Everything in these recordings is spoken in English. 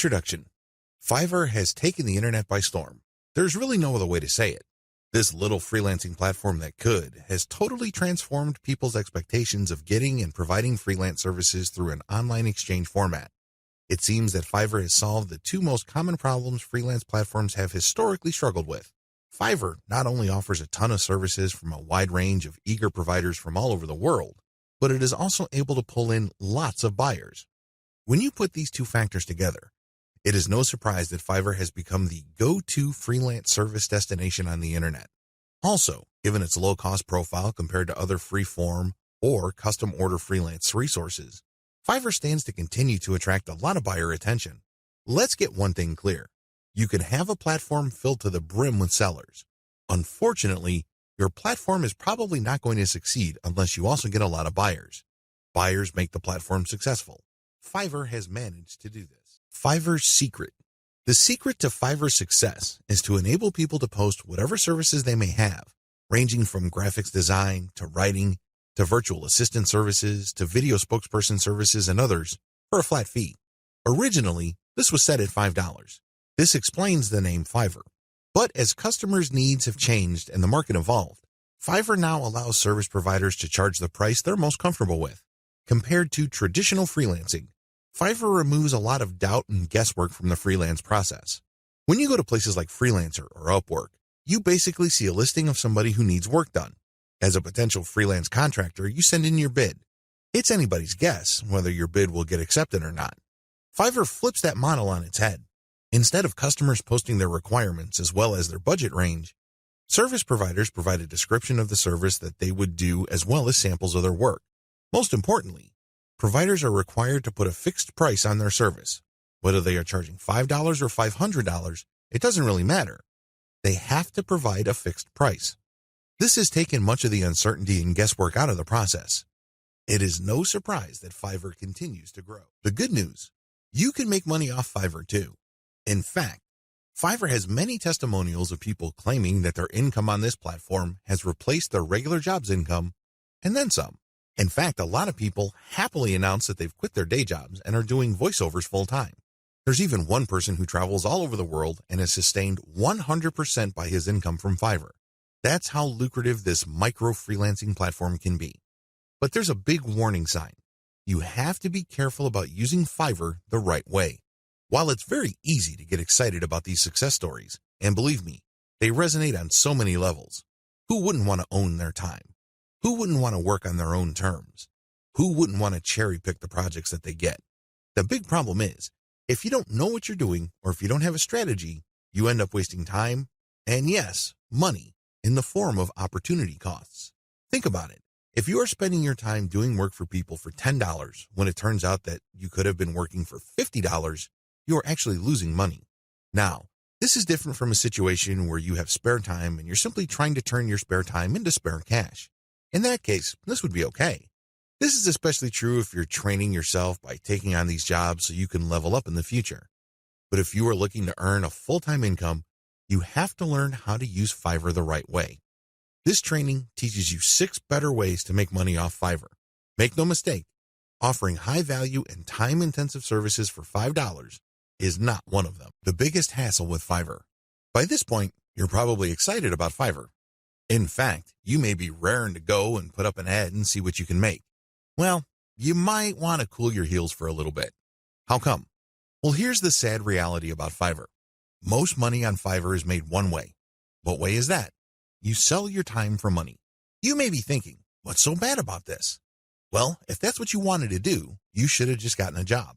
Introduction. Fiverr has taken the internet by storm. There's really no other way to say it. This little freelancing platform that could has totally transformed people's expectations of getting and providing freelance services through an online exchange format. It seems that Fiverr has solved the two most common problems freelance platforms have historically struggled with. Fiverr not only offers a ton of services from a wide range of eager providers from all over the world, but it is also able to pull in lots of buyers. When you put these two factors together, it is no surprise that Fiverr has become the go-to freelance service destination on the internet. Also, given its low-cost profile compared to other free-form or custom-order freelance resources, Fiverr stands to continue to attract a lot of buyer attention. Let's get one thing clear. You can have a platform filled to the brim with sellers. Unfortunately, your platform is probably not going to succeed unless you also get a lot of buyers. Buyers make the platform successful. Fiverr has managed to do this. Fiverr's secret. The secret to Fiverr's success is to enable people to post whatever services they may have, ranging from graphics design to writing to virtual assistant services to video spokesperson services and others, for a flat fee. Originally, this was set at $5. This explains the name Fiverr. But as customers' needs have changed and the market evolved, Fiverr now allows service providers to charge the price they're most comfortable with. Compared to traditional freelancing, Fiverr removes a lot of doubt and guesswork from the freelance process. When you go to places like Freelancer or Upwork, you basically see a listing of somebody who needs work done. As a potential freelance contractor, you send in your bid. It's anybody's guess whether your bid will get accepted or not. Fiverr flips that model on its head. Instead of customers posting their requirements as well as their budget range, service providers provide a description of the service that they would do as well as samples of their work. Most importantly, providers are required to put a fixed price on their service. Whether they are charging $5 or $500, it doesn't really matter. They have to provide a fixed price. This has taken much of the uncertainty and guesswork out of the process. It is no surprise that Fiverr continues to grow. The good news, you can make money off Fiverr too. In fact, Fiverr has many testimonials of people claiming that their income on this platform has replaced their regular job's income and then some. In fact, a lot of people happily announce that they've quit their day jobs and are doing voiceovers full-time. There's even one person who travels all over the world and is sustained 100% by his income from Fiverr. That's how lucrative this micro-freelancing platform can be. But there's a big warning sign. You have to be careful about using Fiverr the right way. While it's very easy to get excited about these success stories, and believe me, they resonate on so many levels. Who wouldn't want to own their time? Who wouldn't want to work on their own terms? Who wouldn't want to cherry pick the projects that they get? The big problem is, if you don't know what you're doing or if you don't have a strategy, you end up wasting time and, yes, money in the form of opportunity costs. Think about it. If you are spending your time doing work for people for $10 when it turns out that you could have been working for $50, you are actually losing money. Now, this is different from a situation where you have spare time and you're simply trying to turn your spare time into spare cash. In that case, this would be okay. This is especially true if you're training yourself by taking on these jobs so you can level up in the future. But if you are looking to earn a full-time income, you have to learn how to use Fiverr the right way. This training teaches you 6 better ways to make money off Fiverr. Make no mistake, offering high-value and time-intensive services for $5 is not one of them. The biggest hassle with Fiverr. By this point, you're probably excited about Fiverr. In fact, you may be raring to go and put up an ad and see what you can make. Well, you might want to cool your heels for a little bit. How come? Well, here's the sad reality about Fiverr. Most money on Fiverr is made one way. What way is that? You sell your time for money. You may be thinking, what's so bad about this? Well, if that's what you wanted to do, you should have just gotten a job.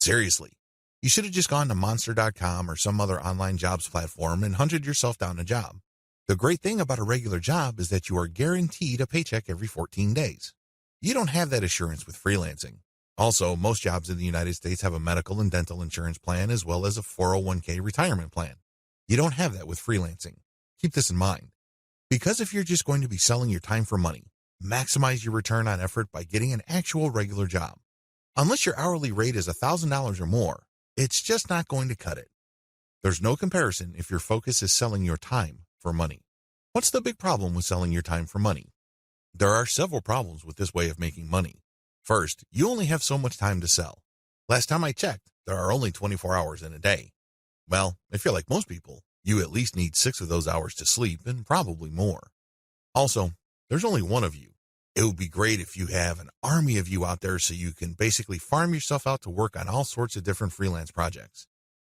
Seriously, you should have just gone to monster.com or some other online jobs platform and hunted yourself down a job. The great thing about a regular job is that you are guaranteed a paycheck every 14 days. You don't have that assurance with freelancing. Also, most jobs in the United States have a medical and dental insurance plan as well as a 401k retirement plan. You don't have that with freelancing. Keep this in mind. Because if you're just going to be selling your time for money, maximize your return on effort by getting an actual regular job. Unless your hourly rate is $1,000 or more, it's just not going to cut it. There's no comparison if your focus is selling your time for money. What's the big problem with selling your time for money? There are several problems with this way of making money. First, you only have so much time to sell. Last time I checked, there are only 24 hours in a day. Well, if you're like most people, you at least need 6 of those hours to sleep and probably more. Also, there's only one of you. It would be great if you have an army of you out there so you can basically farm yourself out to work on all sorts of different freelance projects.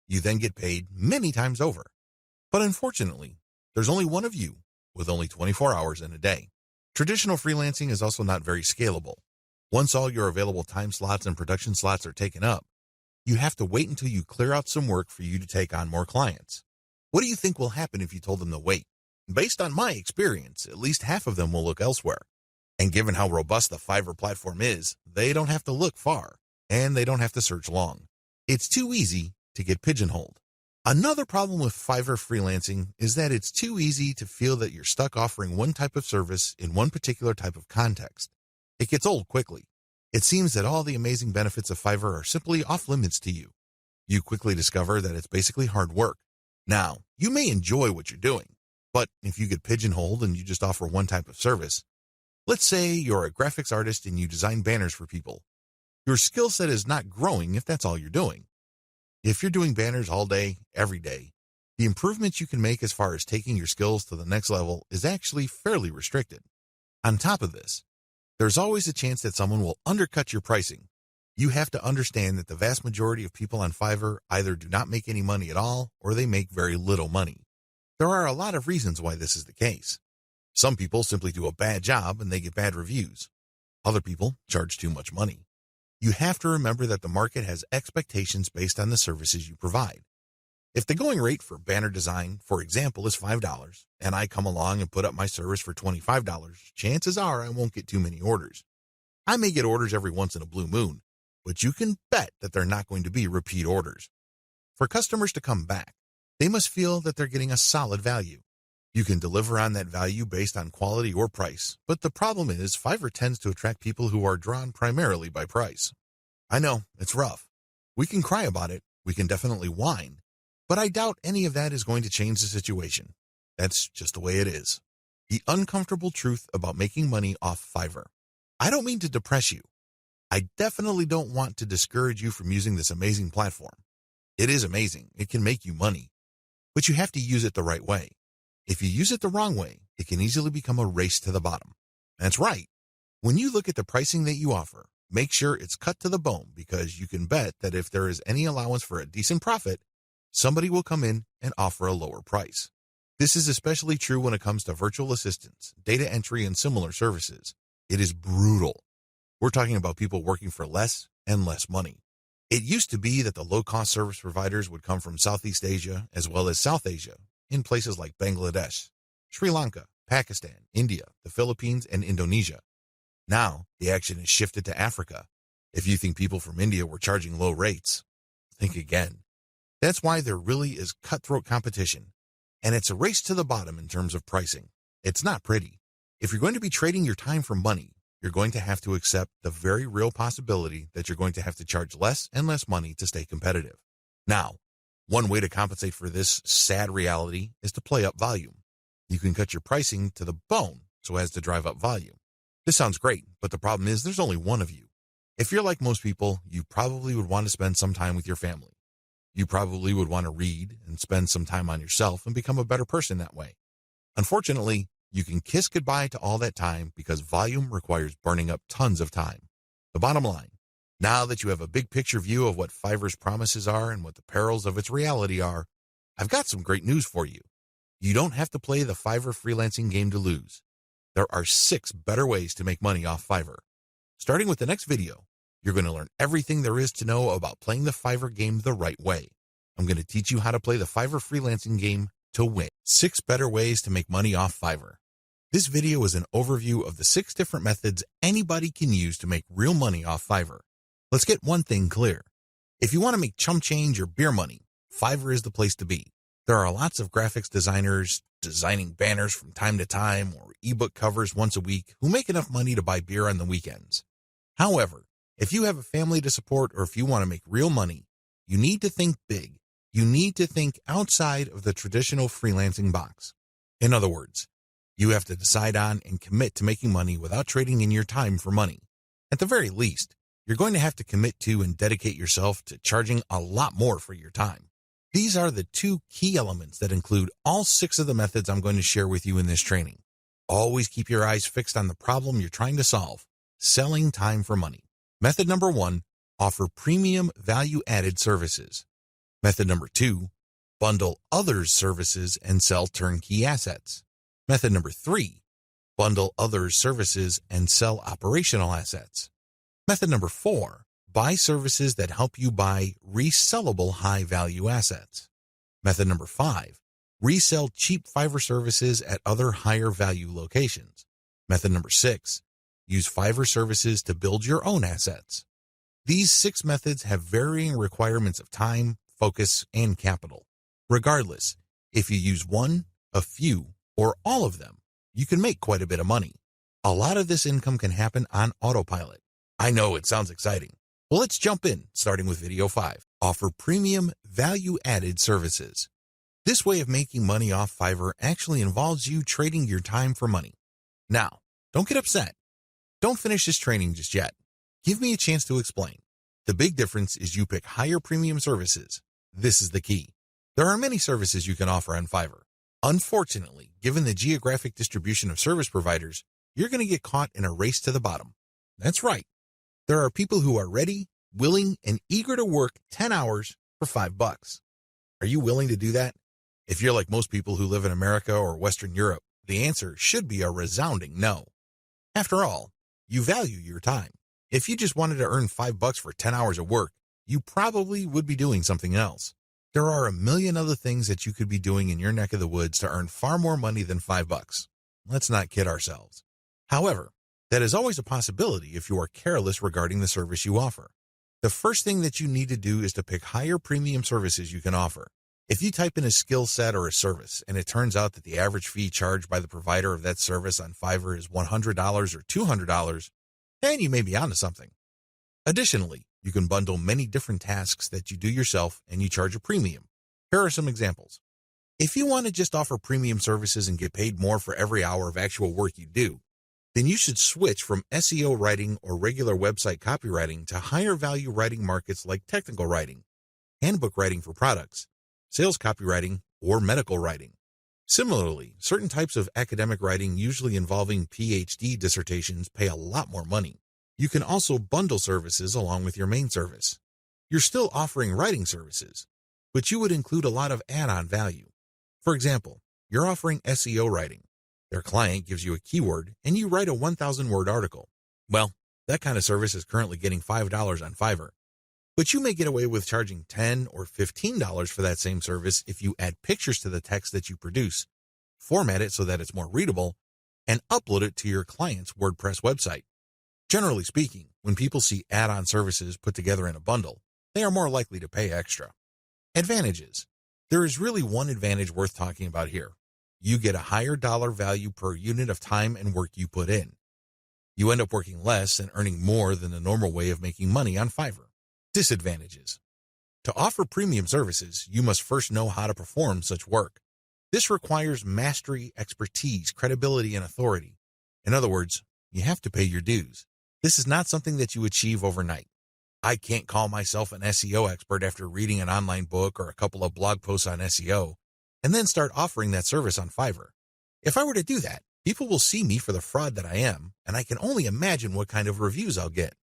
You then get paid many times over. But unfortunately, there's only one of you with only 24 hours in a day. Traditional freelancing is also not very scalable. Once all your available time slots and production slots are taken up, you have to wait until you clear out some work for you to take on more clients. What do you think will happen if you told them to wait? Based on my experience, at least half of them will look elsewhere. And given how robust the Fiverr platform is, they don't have to look far, and they don't have to search long. It's too easy to get pigeonholed. Another problem with Fiverr freelancing is that it's too easy to feel that you're stuck offering one type of service in one particular type of context. It gets old quickly. It seems that all the amazing benefits of Fiverr are simply off limits to you. You quickly discover that it's basically hard work. Now, you may enjoy what you're doing, but if you get pigeonholed and you just offer one type of service, let's say you're a graphics artist and you design banners for people. Your skill set is not growing if that's all you're doing. If you're doing banners all day, every day, the improvements you can make as far as taking your skills to the next level is actually fairly restricted. On top of this, there's always a chance that someone will undercut your pricing. You have to understand that the vast majority of people on Fiverr either do not make any money at all or they make very little money. There are a lot of reasons why this is the case. Some people simply do a bad job and they get bad reviews. Other people charge too much money. You have to remember that the market has expectations based on the services you provide. If the going rate for banner design, for example, is $5, and I come along and put up my service for $25, chances are I won't get too many orders. I may get orders every once in a blue moon, but you can bet that they're not going to be repeat orders. For customers to come back, they must feel that they're getting a solid value. You can deliver on that value based on quality or price, but the problem is Fiverr tends to attract people who are drawn primarily by price. I know, it's rough. We can cry about it, we can definitely whine, but I doubt any of that is going to change the situation. That's just the way it is. The uncomfortable truth about making money off Fiverr. I don't mean to depress you. I definitely don't want to discourage you from using this amazing platform. It is amazing, it can make you money, but you have to use it the right way. If you use it the wrong way, it can easily become a race to the bottom. That's right. When you look at the pricing that you offer, make sure it's cut to the bone because you can bet that if there is any allowance for a decent profit, somebody will come in and offer a lower price. This is especially true when it comes to virtual assistants, data entry, and similar services. It is brutal. We're talking about people working for less and less money. It used to be that the low-cost service providers would come from Southeast Asia as well as South Asia, in places like Bangladesh, Sri Lanka, Pakistan, India, the Philippines, and Indonesia. Now, the action has shifted to Africa. If you think people from India were charging low rates, think again. That's why there really is cutthroat competition, and it's a race to the bottom in terms of pricing. It's not pretty. If you're going to be trading your time for money, you're going to have to accept the very real possibility that you're going to have to charge less and less money to stay competitive. Now, one way to compensate for this sad reality is to play up volume. You can cut your pricing to the bone so as to drive up volume. This sounds great, but the problem is there's only one of you. If you're like most people, you probably would want to spend some time with your family. You probably would want to read and spend some time on yourself and become a better person that way. Unfortunately, you can kiss goodbye to all that time because volume requires burning up tons of time. The bottom line, now that you have a big picture view of what Fiverr's promises are and what the perils of its reality are, I've got some great news for you. You don't have to play the Fiverr freelancing game to lose. There are 6 better ways to make money off Fiverr. Starting with the next video, you're going to learn everything there is to know about playing the Fiverr game the right way. I'm going to teach you how to play the Fiverr freelancing game to win. 6 better ways to make money off Fiverr. This video is an overview of the 6 different methods anybody can use to make real money off Fiverr. Let's get one thing clear. If you want to make chump change or beer money, Fiverr is the place to be. There are lots of graphics designers designing banners from time to time or ebook covers once a week who make enough money to buy beer on the weekends. However, if you have a family to support or if you want to make real money, you need to think big. You need to think outside of the traditional freelancing box. In other words, you have to decide on and commit to making money without trading in your time for money. At the very least, you're going to have to commit to and dedicate yourself to charging a lot more for your time. These are the two key elements that include all 6 of the methods I'm going to share with you in this training. Always keep your eyes fixed on the problem you're trying to solve, selling time for money. Method number 1, offer premium value-added services. Method number 2, bundle others' services and sell turnkey assets. Method number 3, bundle others' services and sell operational assets. Method number 4, buy services that help you buy resellable high-value assets. Method number 5, resell cheap Fiverr services at other higher-value locations. Method number 6, use Fiverr services to build your own assets. These 6 methods have varying requirements of time, focus, and capital. Regardless, if you use one, a few, or all of them, you can make quite a bit of money. A lot of this income can happen on autopilot. I know it sounds exciting. Well, let's jump in, starting with video 5. Offer premium value-added services. This way of making money off Fiverr actually involves you trading your time for money. Now, don't get upset. Don't finish this training just yet. Give me a chance to explain. The big difference is you pick higher premium services. This is the key. There are many services you can offer on Fiverr. Unfortunately, given the geographic distribution of service providers, you're going to get caught in a race to the bottom. That's right. There are people who are ready, willing, and eager to work 10 hours for $5. Are you willing to do that? If you're like most people who live in America or Western Europe, the answer should be a resounding no. After all, you value your time. If you just wanted to earn $5 for 10 hours of work, you probably would be doing something else. There are a million other things that you could be doing in your neck of the woods to earn far more money than $5. Let's not kid ourselves. However, that is always a possibility if you are careless regarding the service you offer. The first thing that you need to do is to pick higher premium services you can offer. If you type in a skill set or a service and it turns out that the average fee charged by the provider of that service on Fiverr is $100 or $200, then you may be onto something. Additionally, you can bundle many different tasks that you do yourself and you charge a premium. Here are some examples. If you want to just offer premium services and get paid more for every hour of actual work you do, then you should switch from SEO writing or regular website copywriting to higher value writing markets like technical writing, handbook writing for products, sales copywriting, or medical writing. Similarly, certain types of academic writing usually involving PhD dissertations pay a lot more money. You can also bundle services along with your main service. You're still offering writing services, but you would include a lot of add-on value. For example, you're offering SEO writing. Their client gives you a keyword and you write a 1,000-word article. Well, that kind of service is currently getting $5 on Fiverr. But you may get away with charging $10 or $15 for that same service if you add pictures to the text that you produce, format it so that it's more readable, and upload it to your client's WordPress website. Generally speaking, when people see add-on services put together in a bundle, they are more likely to pay extra. Advantages. There is really one advantage worth talking about here. You get a higher dollar value per unit of time and work you put in. You end up working less and earning more than the normal way of making money on Fiverr. Disadvantages. To offer premium services, you must first know how to perform such work. This requires mastery, expertise, credibility, and authority. In other words, you have to pay your dues. This is not something that you achieve overnight. I can't call myself an SEO expert after reading an online book or a couple of blog posts on SEO and then start offering that service on Fiverr. If I were to do that, people will see me for the fraud that I am, and I can only imagine what kind of reviews I'll get.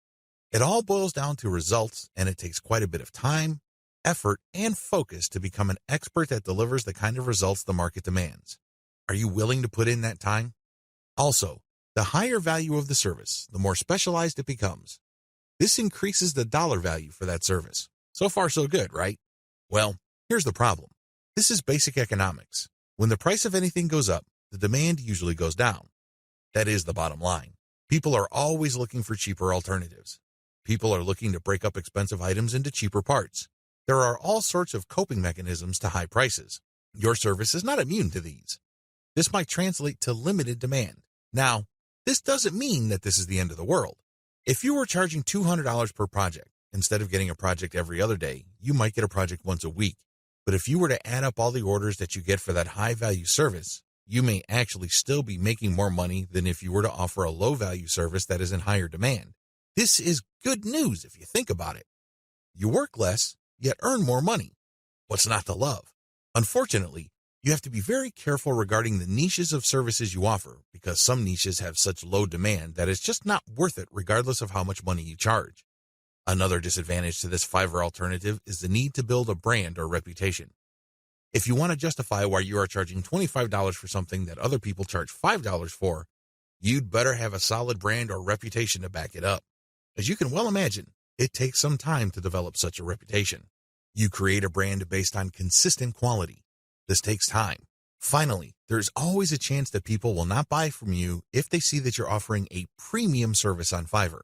It all boils down to results, and it takes quite a bit of time, effort, and focus to become an expert that delivers the kind of results the market demands. Are you willing to put in that time? Also, the higher value of the service, the more specialized it becomes. This increases the dollar value for that service. So far, so good, right? Well, here's the problem. This is basic economics. When the price of anything goes up, the demand usually goes down. That is the bottom line. People are always looking for cheaper alternatives. People are looking to break up expensive items into cheaper parts. There are all sorts of coping mechanisms to high prices. Your service is not immune to these. This might translate to limited demand. Now, this doesn't mean that this is the end of the world. If you were charging $200 per project, instead of getting a project every other day, you might get a project once a week. But if you were to add up all the orders that you get for that high-value service, you may actually still be making more money than if you were to offer a low-value service that is in higher demand. This is good news if you think about it. You work less, yet earn more money. What's not to love? Unfortunately, you have to be very careful regarding the niches of services you offer because some niches have such low demand that it's just not worth it regardless of how much money you charge. Another disadvantage to this Fiverr alternative is the need to build a brand or reputation. If you want to justify why you are charging $25 for something that other people charge $5 for, you'd better have a solid brand or reputation to back it up. As you can well imagine, it takes some time to develop such a reputation. You create a brand based on consistent quality. This takes time. Finally, there's always a chance that people will not buy from you if they see that you're offering a premium service on Fiverr.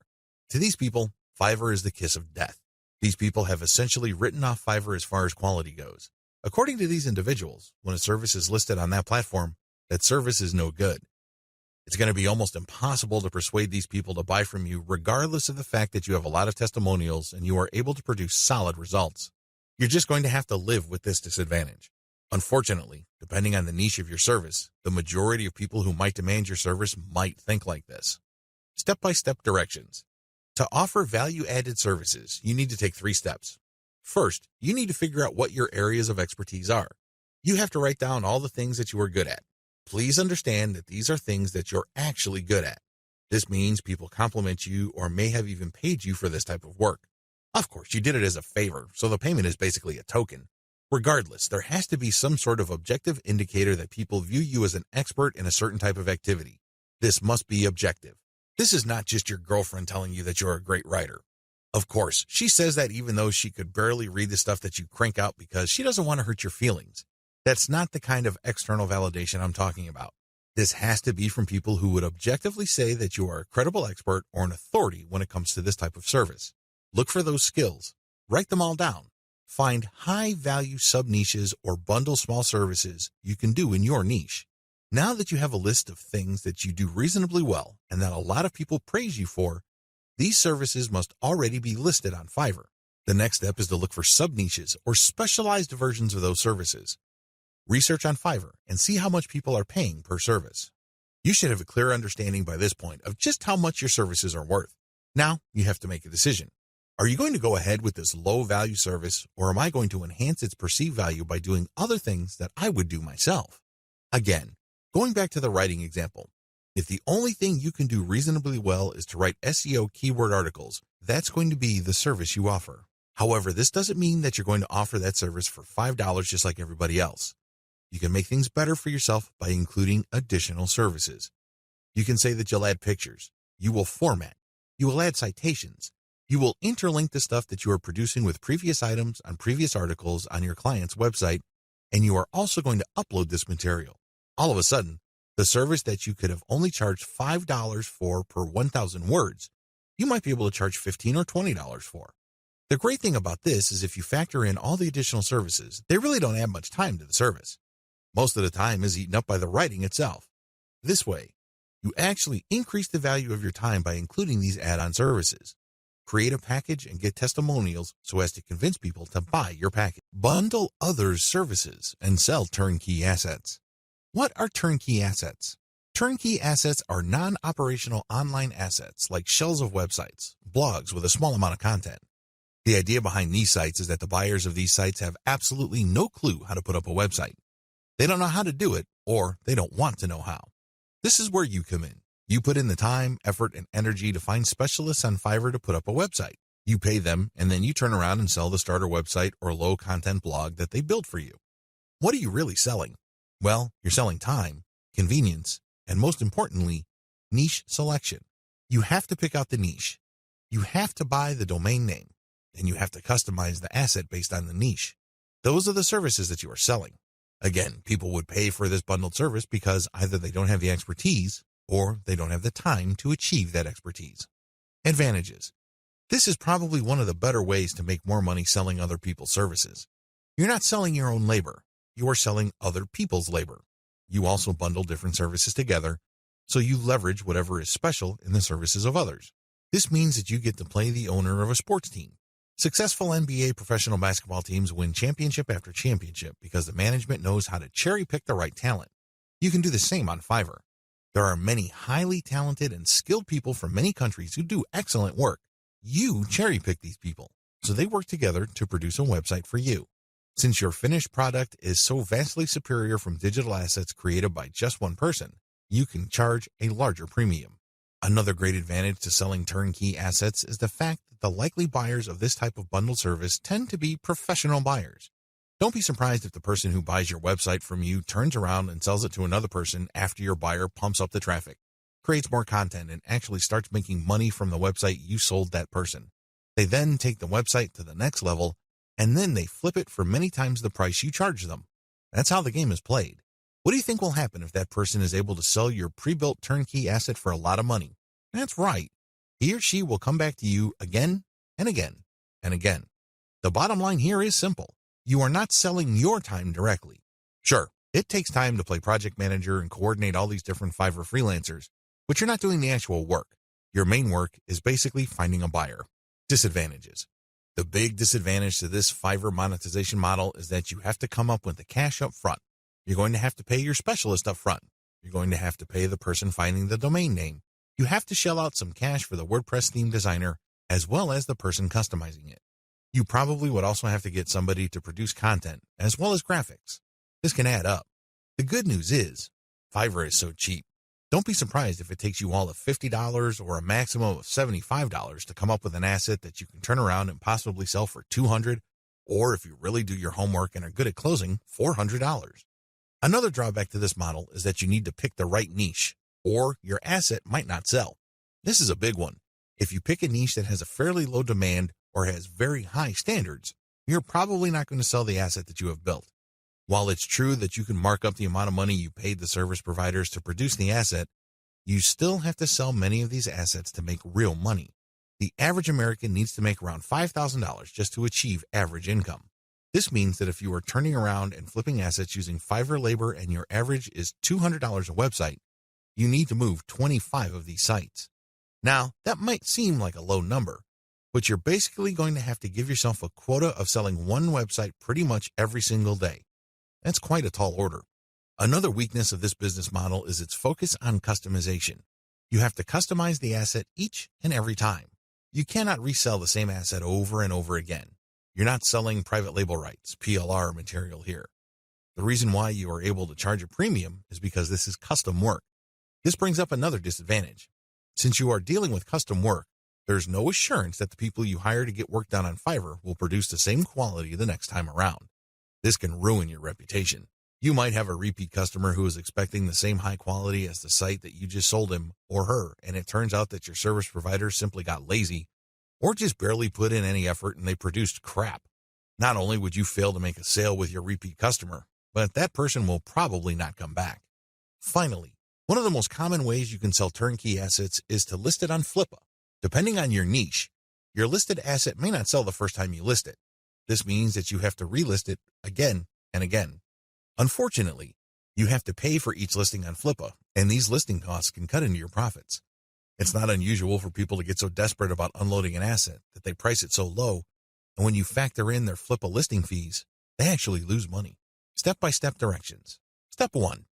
To these people, Fiverr is the kiss of death. These people have essentially written off Fiverr as far as quality goes. According to these individuals, when a service is listed on that platform, that service is no good. It's going to be almost impossible to persuade these people to buy from you regardless of the fact that you have a lot of testimonials and you are able to produce solid results. You're just going to have to live with this disadvantage. Unfortunately, depending on the niche of your service, the majority of people who might demand your service might think like this. Step-by-step directions. To offer value-added services, you need to take 3 steps. First, you need to figure out what your areas of expertise are. You have to write down all the things that you are good at. Please understand that these are things that you're actually good at. This means people compliment you or may have even paid you for this type of work. Of course, you did it as a favor, so the payment is basically a token. Regardless, there has to be some sort of objective indicator that people view you as an expert in a certain type of activity. This must be objective. This is not just your girlfriend telling you that you're a great writer. Of course, she says that even though she could barely read the stuff that you crank out because she doesn't want to hurt your feelings. That's not the kind of external validation I'm talking about. This has to be from people who would objectively say that you are a credible expert or an authority when it comes to this type of service. Look for those skills. Write them all down. Find high-value sub-niches or bundle small services you can do in your niche. Now that you have a list of things that you do reasonably well and that a lot of people praise you for, these services must already be listed on Fiverr. The next step is to look for sub-niches or specialized versions of those services. Research on Fiverr and see how much people are paying per service. You should have a clear understanding by this point of just how much your services are worth. Now you have to make a decision. Are you going to go ahead with this low-value service, or am I going to enhance its perceived value by doing other things that I would do myself? Again, going back to the writing example, if the only thing you can do reasonably well is to write SEO keyword articles, that's going to be the service you offer. However, this doesn't mean that you're going to offer that service for $5 just like everybody else. You can make things better for yourself by including additional services. You can say that you'll add pictures, you will format, you will add citations, you will interlink the stuff that you are producing with previous items on previous articles on your client's website, and you are also going to upload this material. All of a sudden, the service that you could have only charged $5 for per 1,000 words, you might be able to charge $15 or $20 for. The great thing about this is if you factor in all the additional services, they really don't add much time to the service. Most of the time is eaten up by the writing itself. This way, you actually increase the value of your time by including these add-on services. Create a package and get testimonials so as to convince people to buy your package. Bundle others' services and sell turnkey assets. What are turnkey assets? Turnkey assets are non-operational online assets like shells of websites, blogs with a small amount of content. The idea behind these sites is that the buyers of these sites have absolutely no clue how to put up a website. They don't know how to do it, or they don't want to know how. This is where you come in. You put in the time, effort, and energy to find specialists on Fiverr to put up a website. You pay them, and then you turn around and sell the starter website or low-content blog that they built for you. What are you really selling? Well, you're selling time, convenience, and most importantly, niche selection. You have to pick out the niche. You have to buy the domain name, and you have to customize the asset based on the niche. Those are the services that you are selling. Again, people would pay for this bundled service because either they don't have the expertise or they don't have the time to achieve that expertise. Advantages. This is probably one of the better ways to make more money selling other people's services. You're not selling your own labor. You are selling other people's labor. You also bundle different services together, so you leverage whatever is special in the services of others. This means that you get to play the owner of a sports team. Successful NBA professional basketball teams win championship after championship because the management knows how to cherry-pick the right talent. You can do the same on Fiverr. There are many highly talented and skilled people from many countries who do excellent work. You cherry pick these people, so they work together to produce a website for you. Since your finished product is so vastly superior from digital assets created by just one person, you can charge a larger premium. Another great advantage to selling turnkey assets is the fact that the likely buyers of this type of bundled service tend to be professional buyers. Don't be surprised if the person who buys your website from you turns around and sells it to another person after your buyer pumps up the traffic, creates more content, and actually starts making money from the website you sold that person. They then take the website to the next level, and then they flip it for many times the price you charge them. That's how the game is played. What do you think will happen if that person is able to sell your pre-built turnkey asset for a lot of money? That's right. He or she will come back to you again and again and again. The bottom line here is simple. You are not selling your time directly. Sure, it takes time to play project manager and coordinate all these different Fiverr freelancers, but you're not doing the actual work. Your main work is basically finding a buyer. Disadvantages. The big disadvantage to this Fiverr monetization model is that you have to come up with the cash up front. You're going to have to pay your specialist up front. You're going to have to pay the person finding the domain name. You have to shell out some cash for the WordPress theme designer, as well as the person customizing it. You probably would also have to get somebody to produce content, as well as graphics. This can add up. The good news is, Fiverr is so cheap. Don't be surprised if it takes you all of $50 or a maximum of $75 to come up with an asset that you can turn around and possibly sell for $200, or if you really do your homework and are good at closing, $400. Another drawback to this model is that you need to pick the right niche, or your asset might not sell. This is a big one. If you pick a niche that has a fairly low demand or has very high standards, you're probably not going to sell the asset that you have built. While it's true that you can mark up the amount of money you paid the service providers to produce the asset, you still have to sell many of these assets to make real money. The average American needs to make around $5,000 just to achieve average income. This means that if you are turning around and flipping assets using Fiverr labor and your average is $200 a website, you need to move 25 of these sites. Now, that might seem like a low number, but you're basically going to have to give yourself a quota of selling one website pretty much every single day. That's quite a tall order. Another weakness of this business model is its focus on customization. You have to customize the asset each and every time. You cannot resell the same asset over and over again. You're not selling private label rights, PLR material here. The reason why you are able to charge a premium is because this is custom work. This brings up another disadvantage. Since you are dealing with custom work, there's no assurance that the people you hire to get work done on Fiverr will produce the same quality the next time around. This can ruin your reputation. You might have a repeat customer who is expecting the same high quality as the site that you just sold him or her, and it turns out that your service provider simply got lazy or just barely put in any effort and they produced crap. Not only would you fail to make a sale with your repeat customer, but that person will probably not come back. Finally, one of the most common ways you can sell turnkey assets is to list it on Flippa. Depending on your niche, your listed asset may not sell the first time you list it. This means that you have to relist it again and again. Unfortunately, you have to pay for each listing on Flippa, and these listing costs can cut into your profits. It's not unusual for people to get so desperate about unloading an asset that they price it so low, and when you factor in their Flippa listing fees, they actually lose money. Step-by-step directions. Step 1.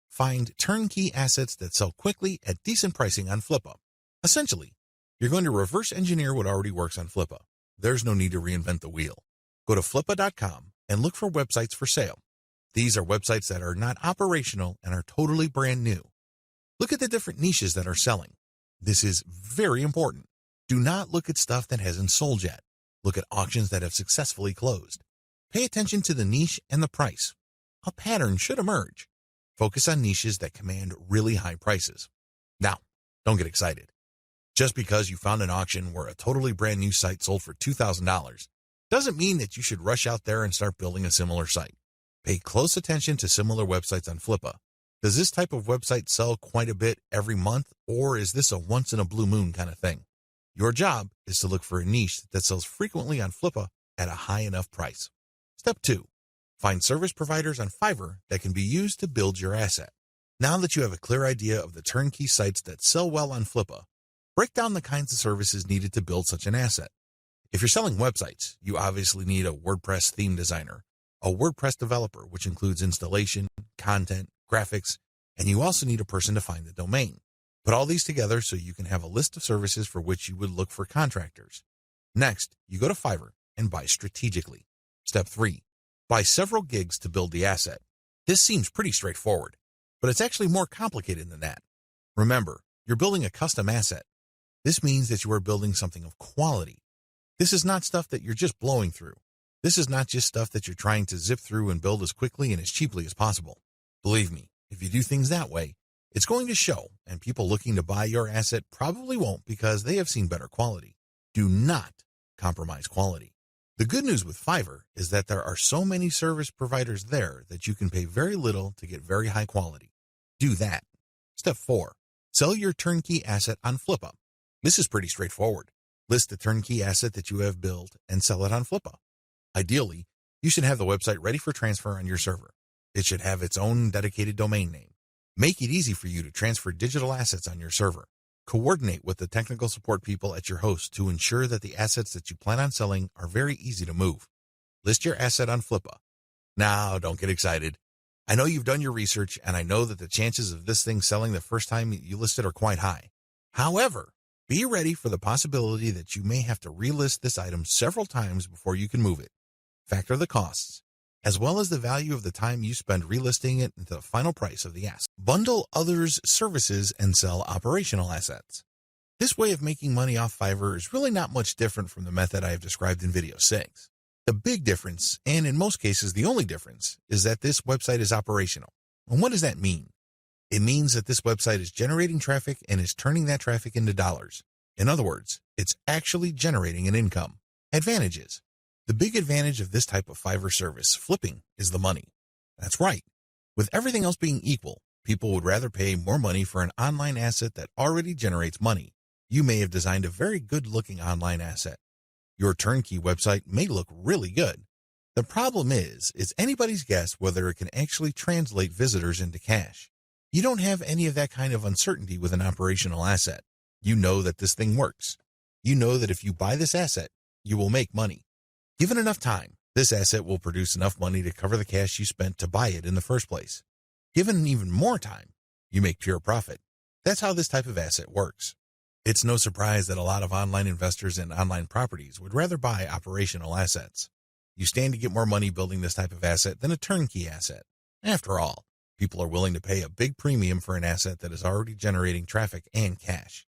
Find turnkey assets that sell quickly at decent pricing on Flippa. Essentially, you're going to reverse engineer what already works on Flippa. There's no need to reinvent the wheel. Go to flippa.com and look for websites for sale. These are websites that are not operational and are totally brand new. Look at the different niches that are selling. This is very important. Do not look at stuff that hasn't sold yet. Look at auctions that have successfully closed. Pay attention to the niche and the price. A pattern should emerge. Focus on niches that command really high prices. Now, don't get excited. Just because you found an auction where a totally brand new site sold for $2,000 doesn't mean that you should rush out there and start building a similar site. Pay close attention to similar websites on Flippa. Does this type of website sell quite a bit every month, or is this a once-in-a-blue moon kind of thing? Your job is to look for a niche that sells frequently on Flippa at a high enough price. Step 2. Find service providers on Fiverr that can be used to build your asset. Now that you have a clear idea of the turnkey sites that sell well on Flippa, break down the kinds of services needed to build such an asset. If you're selling websites, you obviously need a WordPress theme designer, a WordPress developer, which includes installation, content, graphics, And you also need a person to find the domain. Put all these together so you can have a list of services for which you would look for contractors. Next, you go to Fiverr and buy strategically. Step 3. Buy several gigs to build the asset. This seems pretty straightforward, but it's actually more complicated than that. Remember, you're building a custom asset. This means that you are building something of quality. This is not stuff that you're just blowing through. This is not just stuff that you're trying to zip through and build as quickly and as cheaply as possible. Believe me, if you do things that way, it's going to show, and people looking to buy your asset probably won't because they have seen better quality. Do not compromise quality. The good news with Fiverr is that there are so many service providers there that you can pay very little to get very high quality. Do that. Step 4. Sell your turnkey asset on Flippa. This is pretty straightforward. List the turnkey asset that you have built and sell it on Flippa. Ideally, you should have the website ready for transfer on your server. It should have its own dedicated domain name. Make it easy for you to transfer digital assets on your server. Coordinate with the technical support people at your host to ensure that the assets that you plan on selling are very easy to move. List your asset on Flippa. Now, don't get excited. I know you've done your research, and I know that the chances of this thing selling the first time you list it are quite high. However, be ready for the possibility that you may have to relist this item several times before you can move it. Factor the costs, as well as the value of the time you spend relisting it into the final price of the asset. Bundle others' services and sell operational assets. This way of making money off Fiverr is really not much different from the method I have described in video 6. The big difference, and in most cases the only difference, is that this website is operational. And what does that mean? It means that this website is generating traffic and is turning that traffic into dollars. In other words, it's actually generating an income. Advantages. The big advantage of this type of Fiverr service, flipping, is the money. That's right. With everything else being equal, people would rather pay more money for an online asset that already generates money. You may have designed a very good-looking online asset. Your turnkey website may look really good. The problem is, it's anybody's guess whether it can actually translate visitors into cash. You don't have any of that kind of uncertainty with an operational asset. You know that this thing works. You know that if you buy this asset, you will make money. Given enough time, this asset will produce enough money to cover the cash you spent to buy it in the first place. Given even more time, you make pure profit. That's how this type of asset works. It's no surprise that a lot of online investors in online properties would rather buy operational assets. You stand to get more money building this type of asset than a turnkey asset. After all, people are willing to pay a big premium for an asset that is already generating traffic and cash.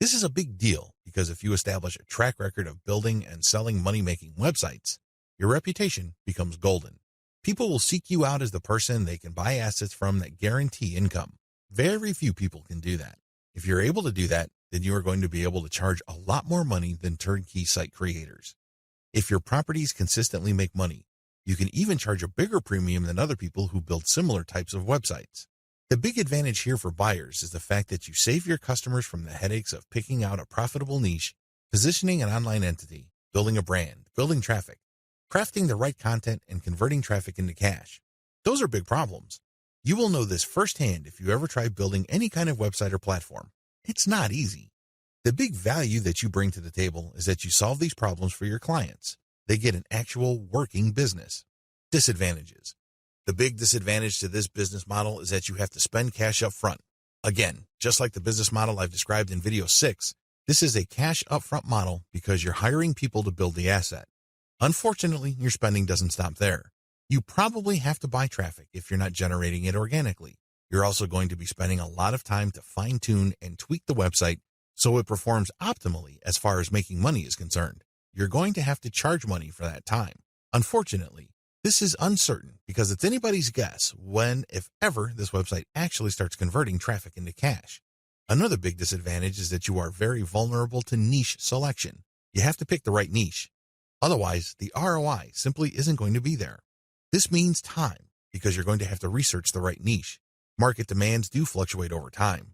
This is a big deal because if you establish a track record of building and selling money-making websites, your reputation becomes golden. People will seek you out as the person they can buy assets from that guarantee income. Very few people can do that. If you're able to do that, then you are going to be able to charge a lot more money than turnkey site creators. If your properties consistently make money, you can even charge a bigger premium than other people who build similar types of websites. The big advantage here for buyers is the fact that you save your customers from the headaches of picking out a profitable niche, positioning an online entity, building a brand, building traffic, crafting the right content, and converting traffic into cash. Those are big problems. You will know this firsthand if you ever try building any kind of website or platform. It's not easy. The big value that you bring to the table is that you solve these problems for your clients. They get an actual working business. Disadvantages. The big disadvantage to this business model is that you have to spend cash up front. Again, just like the business model I've described in video 6, this is a cash upfront model because you're hiring people to build the asset. Unfortunately, your spending doesn't stop there. You probably have to buy traffic if you're not generating it organically. You're also going to be spending a lot of time to fine-tune and tweak the website so it performs optimally as far as making money is concerned. You're going to have to charge money for that time. Unfortunately, this is uncertain because it's anybody's guess when, if ever, this website actually starts converting traffic into cash. Another big disadvantage is that you are very vulnerable to niche selection. You have to pick the right niche. Otherwise, the ROI simply isn't going to be there. This means time because you're going to have to research the right niche. Market demands do fluctuate over time.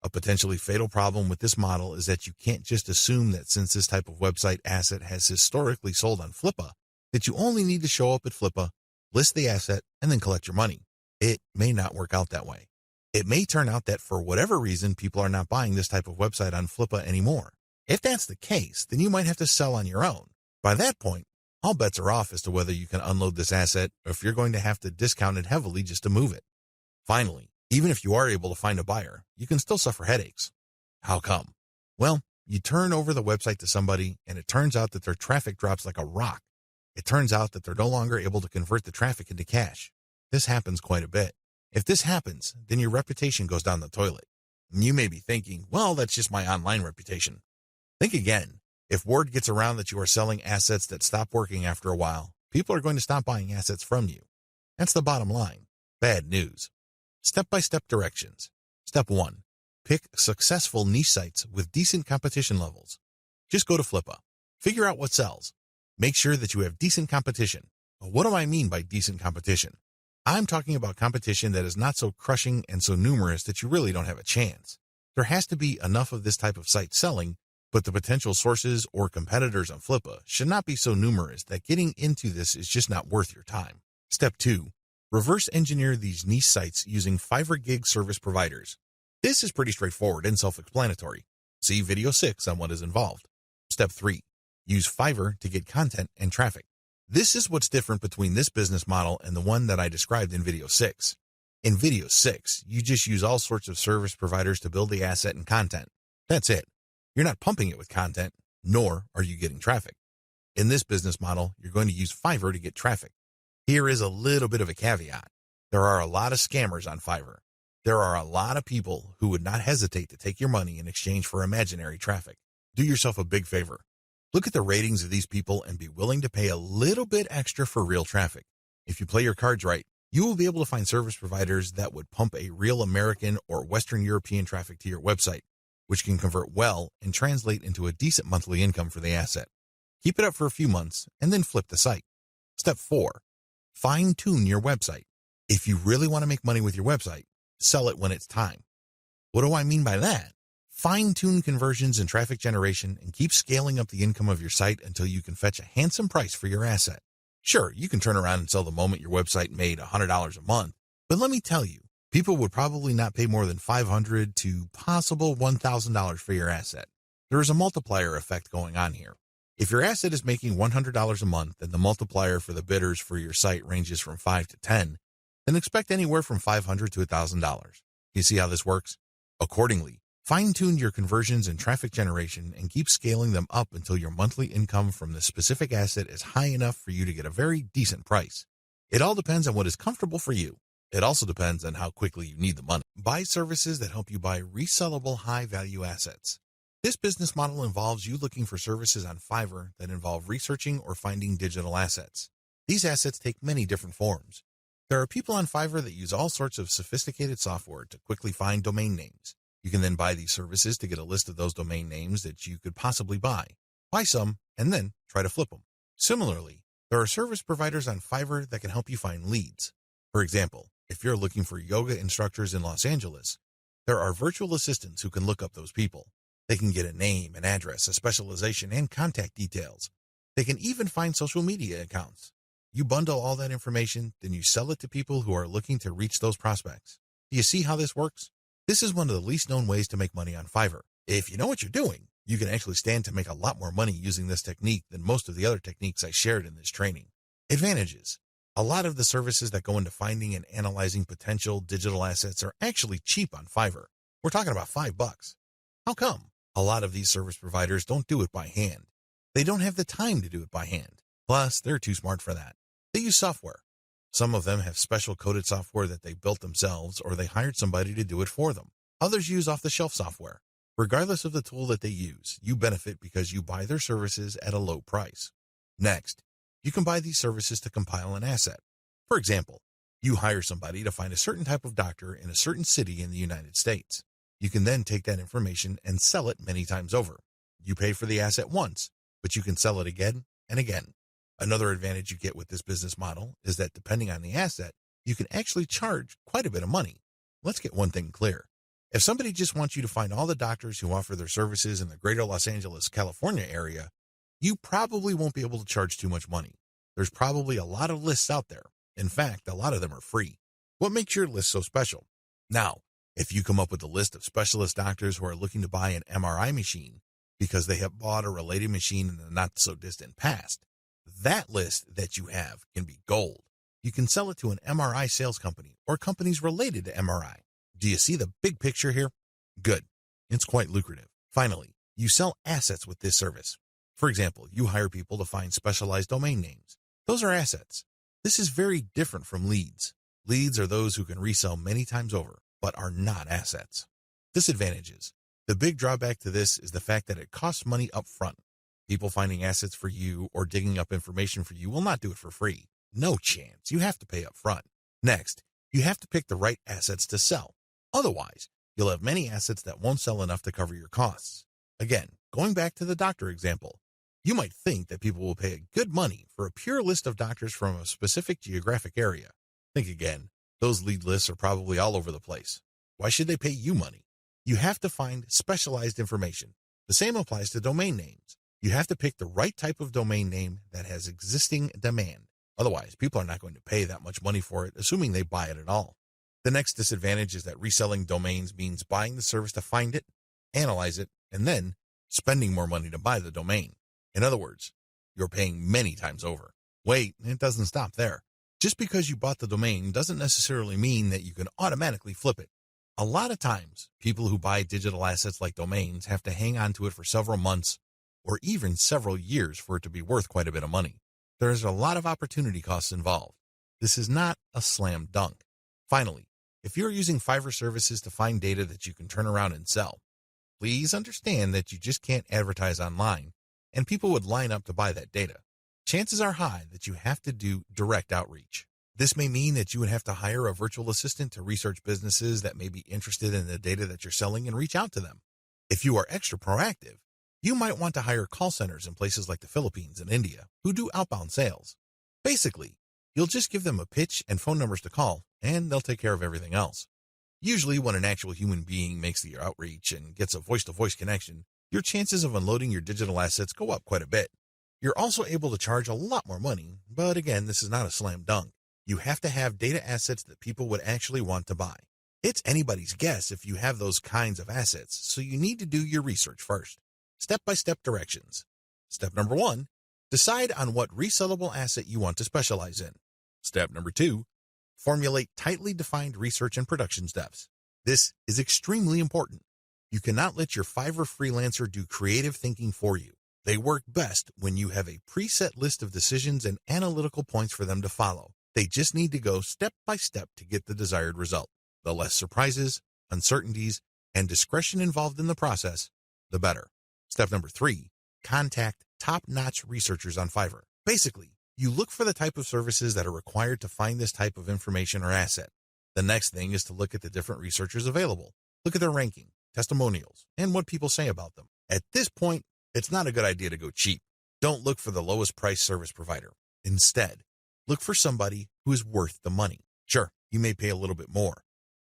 A potentially fatal problem with this model is that you can't just assume that since this type of website asset has historically sold on Flippa, that you only need to show up at Flippa, list the asset, and then collect your money. It may not work out that way. It may turn out that for whatever reason, people are not buying this type of website on Flippa anymore. If that's the case, then you might have to sell on your own. By that point, all bets are off as to whether you can unload this asset or if you're going to have to discount it heavily just to move it. Finally, Even if you are able to find a buyer, you can still suffer headaches. How come? Well, you turn over the website to somebody and it turns out that their traffic drops like a rock. It turns out that they're no longer able to convert the traffic into cash. This happens quite a bit. If this happens, then your reputation goes down the toilet. And you may be thinking, well, that's just my online reputation. Think again. If word gets around that you are selling assets that stop working after a while, people are going to stop buying assets from you. That's the bottom line. Bad news. Step-by-step directions. Step 1. Pick successful niche sites with decent competition levels. Just go to Flippa. Figure out what sells. Make sure that you have decent competition. What do I mean by decent competition? I'm talking about competition that is not so crushing and so numerous that you really don't have a chance. There has to be enough of this type of site selling, but the potential sources or competitors on Flippa should not be so numerous that getting into this is just not worth your time. Step 2. Reverse engineer these niche sites using Fiverr gig service providers. This is pretty straightforward and self-explanatory. See video 6 on what is involved. Step 3. Use Fiverr to get content and traffic. This is what's different between this business model and the one that I described in video 6. In video 6, you just use all sorts of service providers to build the asset and content. That's it. You're not pumping it with content, nor are you getting traffic. In this business model, you're going to use Fiverr to get traffic. Here is a little bit of a caveat. There are a lot of scammers on Fiverr. There are a lot of people who would not hesitate to take your money in exchange for imaginary traffic. Do yourself a big favor. Look at the ratings of these people and be willing to pay a little bit extra for real traffic. If you play your cards right, you will be able to find service providers that would pump a real American or Western European traffic to your website, which can convert well and translate into a decent monthly income for the asset. Keep it up for a few months and then flip the site. Step 4. Fine-tune your website. If you really want to make money with your website, sell it when it's time. What do I mean by that? Fine-tune conversions and traffic generation and keep scaling up the income of your site until you can fetch a handsome price for your asset. Sure, you can turn around and sell the moment your website made $100 a month, but let me tell you, people would probably not pay more than $500 to possible $1,000 for your asset. There is a multiplier effect going on here. If your asset is making $100 a month and the multiplier for the bidders for your site ranges from 5 to 10, then expect anywhere from $500 to $1,000. You see how this works? Accordingly, fine-tune your conversions and traffic generation and keep scaling them up until your monthly income from the specific asset is high enough for you to get a very decent price. It all depends on what is comfortable for you. It also depends on how quickly you need the money. Buy services that help you buy resellable high-value assets. This business model involves you looking for services on Fiverr that involve researching or finding digital assets. These assets take many different forms. There are people on Fiverr that use all sorts of sophisticated software to quickly find domain names. You can then buy these services to get a list of those domain names that you could possibly buy. Buy some, and then try to flip them. Similarly, there are service providers on Fiverr that can help you find leads. For example, if you're looking for yoga instructors in Los Angeles, there are virtual assistants who can look up those people. They can get a name, an address, a specialization, and contact details. They can even find social media accounts. You bundle all that information, then you sell it to people who are looking to reach those prospects. Do you see how this works? This is one of the least known ways to make money on Fiverr. If you know what you're doing, you can actually stand to make a lot more money using this technique than most of the other techniques I shared in this training. Advantages. A lot of the services that go into finding and analyzing potential digital assets are actually cheap on Fiverr. We're talking about $5. How come? A lot of these service providers don't do it by hand. They don't have the time to do it by hand. Plus, they're too smart for that. They use software. Some of them have special coded software that they built themselves or they hired somebody to do it for them. Others use off-the-shelf software. Regardless of the tool that they use, you benefit because you buy their services at a low price. Next, you can buy these services to compile an asset. For example, you hire somebody to find a certain type of doctor in a certain city in the United States. You can then take that information and sell it many times over. You pay for the asset once, but you can sell it again and again. Another advantage you get with this business model is that depending on the asset, you can actually charge quite a bit of money. Let's get one thing clear. If somebody just wants you to find all the doctors who offer their services in the greater Los Angeles, California area, you probably won't be able to charge too much money. There's probably a lot of lists out there. In fact, a lot of them are free. What makes your list so special? Now, if you come up with a list of specialist doctors who are looking to buy an MRI machine because they have bought a related machine in the not-so-distant past, that list that you have can be gold. You can sell it to an MRI sales company or companies related to MRI. Do you see the big picture here? Good. It's quite lucrative. Finally, you sell assets with this service. For example, you hire people to find specialized domain names. Those are assets. This is very different from leads. Leads are those who can resell many times over, but are not assets. Disadvantages. The big drawback to this is the fact that it costs money up front. People finding assets for you or digging up information for you will not do it for free. No chance. You have to pay up front. Next, you have to pick the right assets to sell. Otherwise, you'll have many assets that won't sell enough to cover your costs. Again, going back to the doctor example, you might think that people will pay good money for a pure list of doctors from a specific geographic area. Think again. Those lead lists are probably all over the place. Why should they pay you money? You have to find specialized information. The same applies to domain names. You have to pick the right type of domain name that has existing demand. Otherwise, people are not going to pay that much money for it, assuming they buy it at all. The next disadvantage is that reselling domains means buying the service to find it, analyze it, and then spending more money to buy the domain. In other words, you're paying many times over. Wait, it doesn't stop there. Just because you bought the domain doesn't necessarily mean that you can automatically flip it. A lot of times, people who buy digital assets like domains have to hang on to it for several months or even several years for it to be worth quite a bit of money. There's a lot of opportunity costs involved. This is not a slam dunk. Finally, if you're using Fiverr services to find data that you can turn around and sell, please understand that you just can't advertise online and people would line up to buy that data. Chances are high that you have to do direct outreach. This may mean that you would have to hire a virtual assistant to research businesses that may be interested in the data that you're selling and reach out to them. If you are extra proactive, you might want to hire call centers in places like the Philippines and India who do outbound sales. Basically, you'll just give them a pitch and phone numbers to call, and they'll take care of everything else. Usually when an actual human being makes the outreach and gets a voice-to-voice connection, your chances of unloading your digital assets go up quite a bit. You're also able to charge a lot more money, but again, this is not a slam dunk. You have to have data assets that people would actually want to buy. It's anybody's guess if you have those kinds of assets, so you need to do your research first. Step-by-step directions. Step number 1, decide on what resellable asset you want to specialize in. Step number 2, formulate tightly defined research and production steps. This is extremely important. You cannot let your Fiverr freelancer do creative thinking for you. They work best when you have a preset list of decisions and analytical points for them to follow. They just need to go step by step to get the desired result. The less surprises, uncertainties, and discretion involved in the process, the better. Step number 3, contact top-notch researchers on Fiverr. Basically, you look for the type of services that are required to find this type of information or asset. The next thing is to look at the different researchers available. Look at their ranking, testimonials, and what people say about them. At this point, it's not a good idea to go cheap. Don't look for the lowest price service provider. Instead, look for somebody who is worth the money. Sure, you may pay a little bit more.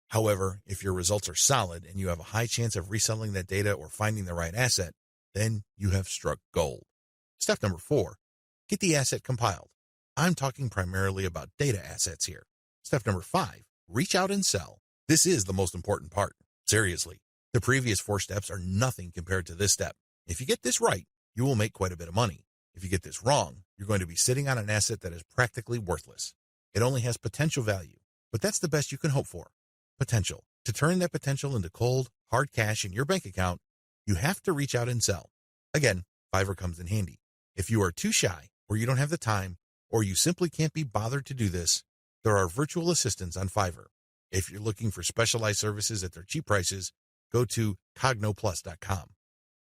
However, if your results are solid and you have a high chance of reselling that data or finding the right asset, then you have struck gold. Step number 4, get the asset compiled. I'm talking primarily about data assets here. Step number 5, reach out and sell. This is the most important part. Seriously, the previous 4 steps are nothing compared to this step. If you get this right, you will make quite a bit of money. If you get this wrong, you're going to be sitting on an asset that is practically worthless. It only has potential value, but that's the best you can hope for. Potential. To turn that potential into cold, hard cash in your bank account, you have to reach out and sell. Again, Fiverr comes in handy. If you are too shy, or you don't have the time, or you simply can't be bothered to do this, there are virtual assistants on Fiverr. If you're looking for specialized services at their cheap prices, go to cognoplus.com.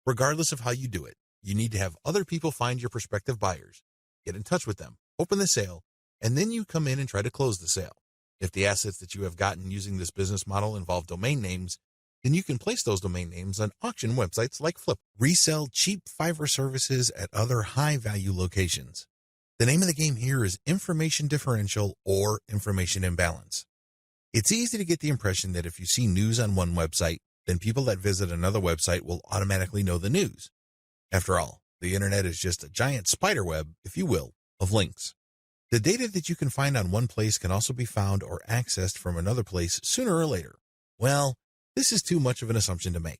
Regardless of how you do it, you need to have other people find your prospective buyers, get in touch with them, open the sale, and then you come in and try to close the sale. If the assets that you have gotten using this business model involve domain names, then you can place those domain names on auction websites like Flip. Resell cheap Fiverr services at other high-value locations. The name of the game here is information differential or information imbalance. It's easy to get the impression that if you see news on one website, then people that visit another website will automatically know the news. After all, the internet is just a giant spider web, if you will, of links. The data that you can find on one place can also be found or accessed from another place sooner or later. Well, this is too much of an assumption to make.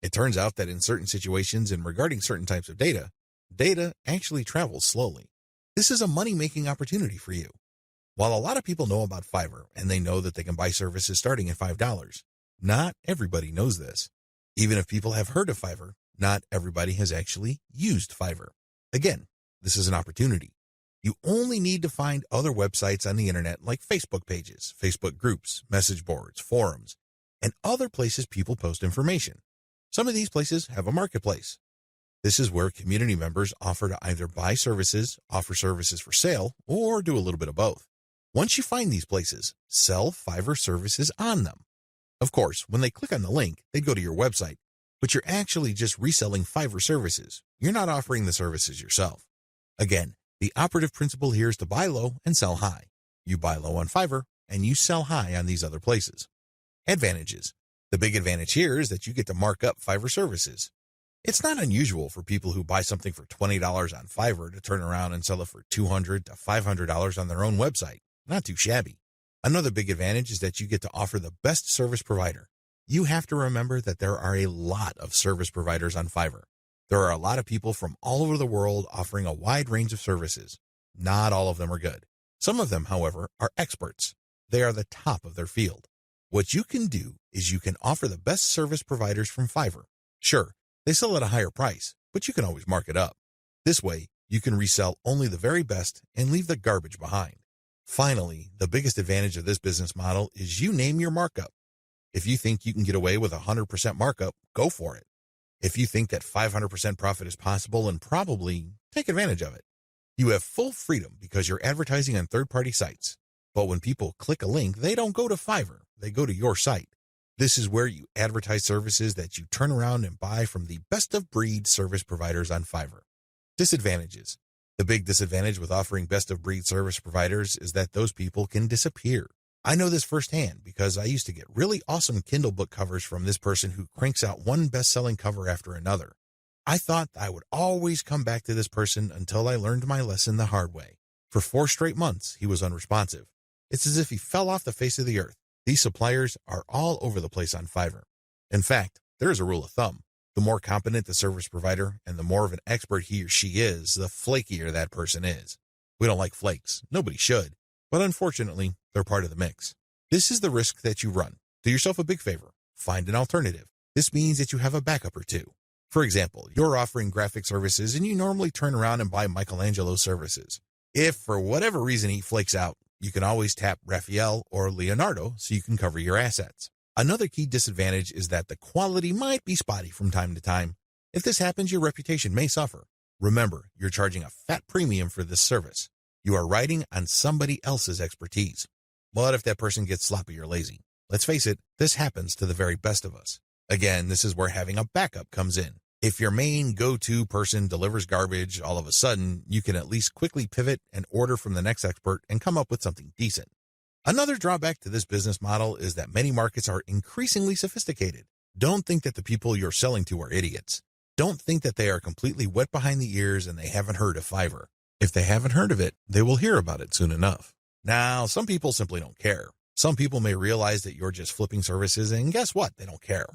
It turns out that in certain situations and regarding certain types of data, data actually travels slowly. This is a money-making opportunity for you. While a lot of people know about Fiverr and they know that they can buy services starting at $5, Not everybody knows this. Even if people have heard of Fiverr, not everybody has actually used Fiverr. Again, this is an opportunity. You only need to find other websites on the internet like Facebook pages, Facebook groups, message boards, forums, and other places people post information. Some of these places have a marketplace. This is where community members offer to either buy services, offer services for sale, or do a little bit of both. Once you find these places, sell Fiverr services on them. Of course, when they click on the link, they go to your website, but you're actually just reselling Fiverr services. You're not offering the services yourself. Again, the operative principle here is to buy low and sell high. You buy low on Fiverr, and you sell high on these other places. Advantages. The big advantage here is that you get to mark up Fiverr services. It's not unusual for people who buy something for $20 on Fiverr to turn around and sell it for $200 to $500 on their own website. Not too shabby. Another big advantage is that you get to offer the best service provider. You have to remember that there are a lot of service providers on Fiverr. There are a lot of people from all over the world offering a wide range of services. Not all of them are good. Some of them, however, are experts. They are the top of their field. What you can do is you can offer the best service providers from Fiverr. Sure, they sell at a higher price, but you can always mark it up. This way, you can resell only the very best and leave the garbage behind. Finally, the biggest advantage of this business model is you name your markup. If you think you can get away with 100% markup, go for it. If you think that 500% profit is possible and probably, take advantage of it. You have full freedom because you're advertising on third-party sites. But when people click a link, they don't go to Fiverr, they go to your site. This is where you advertise services that you turn around and buy from the best-of-breed service providers on Fiverr. Disadvantages. The big disadvantage with offering best-of-breed service providers is that those people can disappear. I know this firsthand because I used to get really awesome Kindle book covers from this person who cranks out one best-selling cover after another. I thought I would always come back to this person until I learned my lesson the hard way. For 4 straight months, he was unresponsive. It's as if he fell off the face of the earth. These suppliers are all over the place on Fiverr. In fact, there is a rule of thumb. The more competent the service provider and the more of an expert he or she is, the flakier that person is. We don't like flakes. Nobody should. But unfortunately, they're part of the mix. This is the risk that you run. Do yourself a big favor. Find an alternative. This means that you have a backup or two. For example, you're offering graphic services and you normally turn around and buy Michelangelo's services. If for whatever reason he flakes out, you can always tap Raphael or Leonardo so you can cover your assets. Another key disadvantage is that the quality might be spotty from time to time. If this happens, your reputation may suffer. Remember, you're charging a fat premium for this service. You are riding on somebody else's expertise. But if that person gets sloppy or lazy, let's face it, this happens to the very best of us. Again, this is where having a backup comes in. If your main go-to person delivers garbage, all of a sudden, you can at least quickly pivot and order from the next expert and come up with something decent. Another drawback to this business model is that many markets are increasingly sophisticated. Don't think that the people you're selling to are idiots. Don't think that they are completely wet behind the ears and they haven't heard of Fiverr. If they haven't heard of it, they will hear about it soon enough. Now, some people simply don't care. Some people may realize that you're just flipping services, and guess what? They don't care.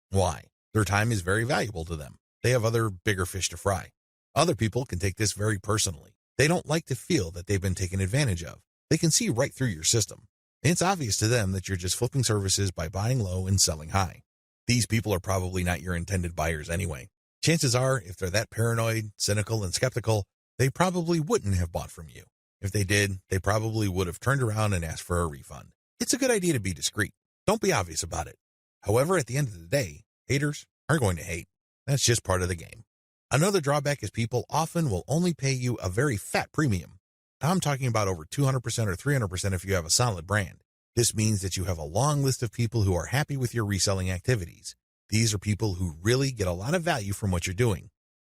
Why? Their time is very valuable to them. They have other bigger fish to fry. Other people can take this very personally. They don't like to feel that they've been taken advantage of. They can see right through your system. It's obvious to them that you're just flipping services by buying low and selling high. These people are probably not your intended buyers anyway. Chances are, if they're that paranoid, cynical, and skeptical, they probably wouldn't have bought from you. If they did, they probably would have turned around and asked for a refund. It's a good idea to be discreet. Don't be obvious about it. However, at the end of the day, haters are going to hate. That's just part of the game. Another drawback is people often will only pay you a very fat premium. I'm talking about over 200% or 300% if you have a solid brand. This means that you have a long list of people who are happy with your reselling activities. These are people who really get a lot of value from what you're doing.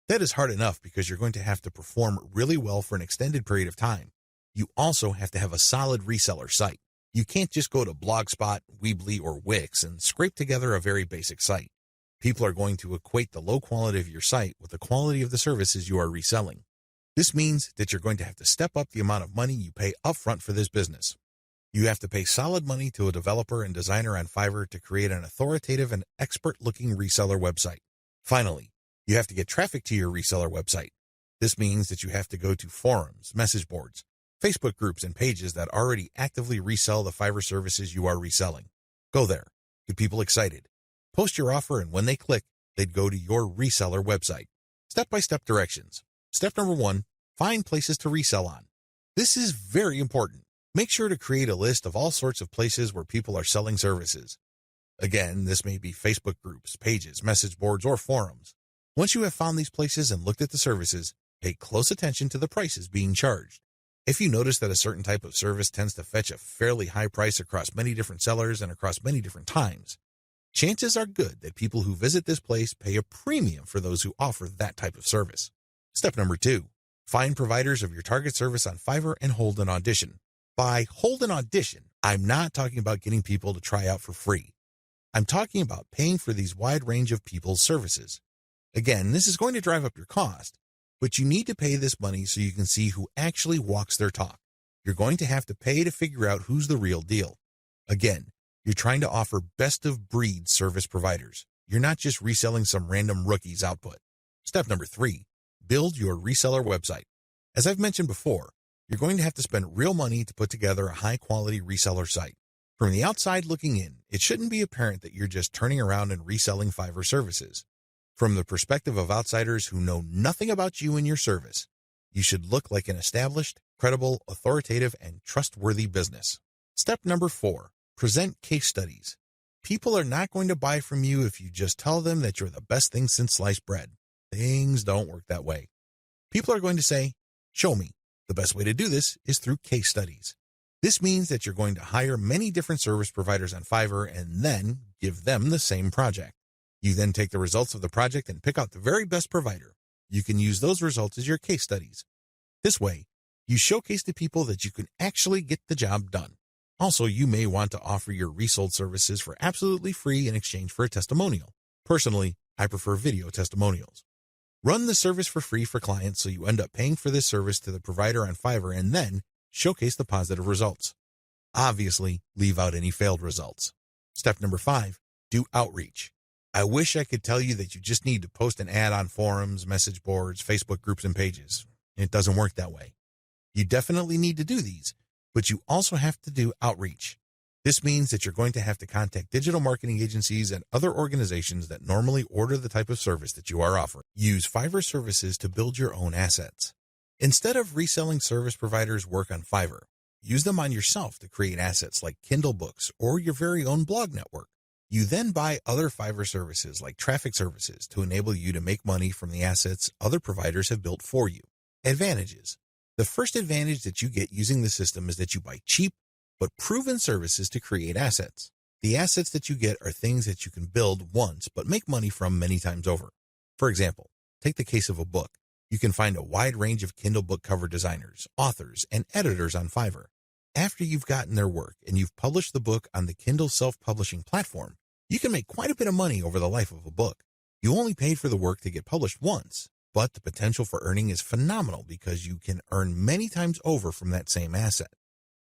That is hard enough because you're going to have to perform really well for an extended period of time. You also have to have a solid reseller site. You can't just go to Blogspot, Weebly, or Wix and scrape together a very basic site. People are going to equate the low quality of your site with the quality of the services you are reselling. This means that you're going to have to step up the amount of money you pay upfront for this business. You have to pay solid money to a developer and designer on Fiverr to create an authoritative and expert-looking reseller website. Finally, you have to get traffic to your reseller website. This means that you have to go to forums, message boards, Facebook groups, and pages that already actively resell the Fiverr services you are reselling. Go there. Get people excited. Post your offer, and when they click, they'd go to your reseller website. Step-by-step directions. Step number 1, find places to resell on. This is very important. Make sure to create a list of all sorts of places where people are selling services. Again, this may be Facebook groups, pages, message boards, or forums. Once you have found these places and looked at the services, pay close attention to the prices being charged. If you notice that a certain type of service tends to fetch a fairly high price across many different sellers and across many different times, chances are good that people who visit this place pay a premium for those who offer that type of service. Step number 2, find providers of your target service on Fiverr and hold an audition. By hold an audition, I'm not talking about getting people to try out for free. I'm talking about paying for these wide range of people's services. Again, this is going to drive up your cost, but you need to pay this money so you can see who actually walks their talk. You're going to have to pay to figure out who's the real deal. Again, you're trying to offer best-of-breed service providers. You're not just reselling some random rookie's output. Step number 3, build your reseller website. As I've mentioned before, you're going to have to spend real money to put together a high-quality reseller site. From the outside looking in, it shouldn't be apparent that you're just turning around and reselling Fiverr services. From the perspective of outsiders who know nothing about you and your service, you should look like an established, credible, authoritative, and trustworthy business. Step number 4, present case studies. People are not going to buy from you if you just tell them that you're the best thing since sliced bread. Things don't work that way. People are going to say, show me. The best way to do this is through case studies. This means that you're going to hire many different service providers on Fiverr and then give them the same project. You then take the results of the project and pick out the very best provider. You can use those results as your case studies. This way, you showcase to people that you can actually get the job done. Also, you may want to offer your resold services for absolutely free in exchange for a testimonial. Personally, I prefer video testimonials. Run the service for free for clients so you end up paying for this service to the provider on Fiverr and then showcase the positive results. Obviously, leave out any failed results. Step number 5, do outreach. I wish I could tell you that you just need to post an ad on forums, message boards, Facebook groups, and pages. It doesn't work that way. You definitely need to do these, but you also have to do outreach. This means that you're going to have to contact digital marketing agencies and other organizations that normally order the type of service that you are offering. Use Fiverr services to build your own assets. Instead of reselling service providers' work on Fiverr, use them on yourself to create assets like Kindle books or your very own blog network. You then buy other Fiverr services like traffic services to enable you to make money from the assets other providers have built for you. Advantages. The first advantage that you get using the system is that you buy cheap but proven services to create assets. The assets that you get are things that you can build once but make money from many times over. For example, take the case of a book. You can find a wide range of Kindle book cover designers, authors, and editors on Fiverr. After you've gotten their work and you've published the book on the Kindle self-publishing platform, you can make quite a bit of money over the life of a book. You only paid for the work to get published once, but the potential for earning is phenomenal because you can earn many times over from that same asset.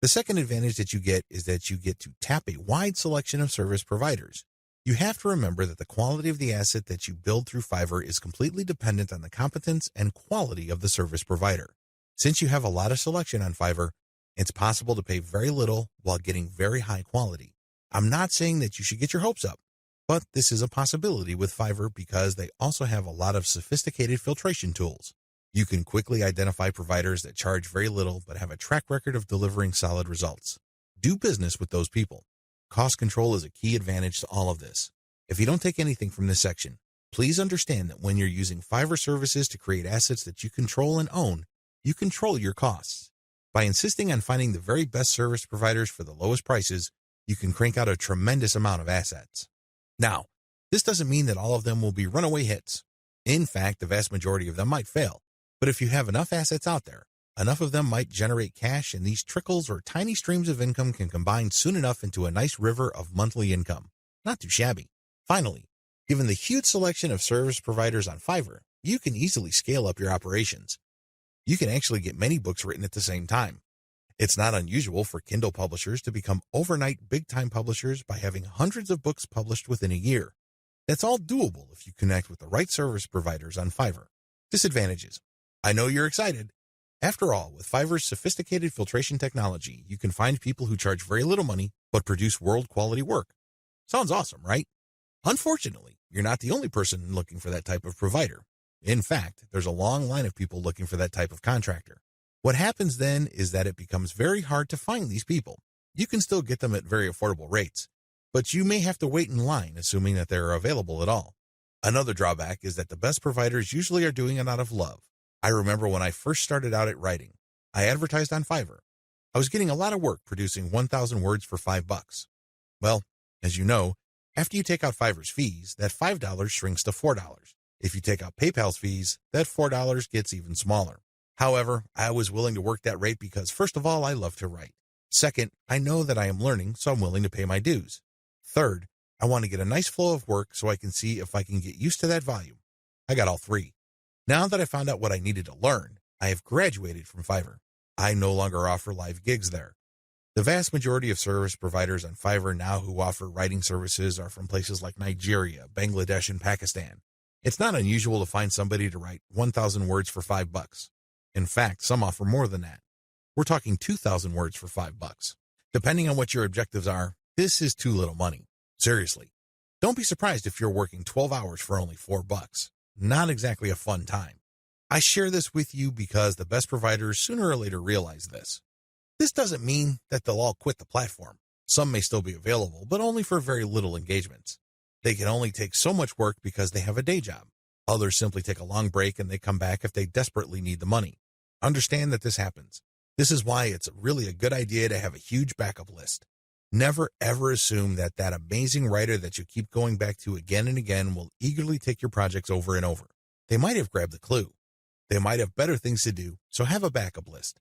The second advantage that you get is that you get to tap a wide selection of service providers. You have to remember that the quality of the asset that you build through Fiverr is completely dependent on the competence and quality of the service provider. Since you have a lot of selection on Fiverr, it's possible to pay very little while getting very high quality. I'm not saying that you should get your hopes up, but this is a possibility with Fiverr because they also have a lot of sophisticated filtration tools. You can quickly identify providers that charge very little but have a track record of delivering solid results. Do business with those people. Cost control is a key advantage to all of this. If you don't take anything from this section, please understand that when you're using Fiverr services to create assets that you control and own, you control your costs. By insisting on finding the very best service providers for the lowest prices, you can crank out a tremendous amount of assets. Now, this doesn't mean that all of them will be runaway hits. In fact, the vast majority of them might fail. But if you have enough assets out there, enough of them might generate cash, and these trickles or tiny streams of income can combine soon enough into a nice river of monthly income. Not too shabby. Finally, given the huge selection of service providers on Fiverr, you can easily scale up your operations. You can actually get many books written at the same time. It's not unusual for Kindle publishers to become overnight big-time publishers by having hundreds of books published within a year. That's all doable if you connect with the right service providers on Fiverr. Disadvantages. I know you're excited. After all, with Fiverr's sophisticated filtration technology, you can find people who charge very little money but produce world-quality work. Sounds awesome, right? Unfortunately, you're not the only person looking for that type of provider. In fact, there's a long line of people looking for that type of contractor. What happens then is that it becomes very hard to find these people. You can still get them at very affordable rates, but you may have to wait in line assuming that they're available at all. Another drawback is that the best providers usually are doing it out of love. I remember when I first started out at writing, I advertised on Fiverr. I was getting a lot of work producing 1,000 words for $5. Well, as you know, after you take out Fiverr's fees, that $5 shrinks to $4. If you take out PayPal's fees, that $4 gets even smaller. However, I was willing to work that rate because, first of all, I love to write. Second, I know that I am learning, so I'm willing to pay my dues. Third, I want to get a nice flow of work so I can see if I can get used to that volume. I got all three. Now that I found out what I needed to learn, I have graduated from Fiverr. I no longer offer live gigs there. The vast majority of service providers on Fiverr now who offer writing services are from places like Nigeria, Bangladesh, and Pakistan. It's not unusual to find somebody to write 1,000 words for $5. In fact, some offer more than that. We're talking 2,000 words for $5. Depending on what your objectives are, this is too little money. Seriously. Don't be surprised if you're working 12 hours for only $4. Not exactly a fun time. I share this with you because the best providers sooner or later realize this. This doesn't mean that they'll all quit the platform. Some may still be available, but only for very little engagements. They can only take so much work because they have a day job. Others simply take a long break and they come back if they desperately need the money. Understand that this happens. This is why it's really a good idea to have a huge backup list. Never ever assume that that amazing writer that you keep going back to again and again will eagerly take your projects over and over. They might have grabbed the clue. They might have better things to do, so have a backup list.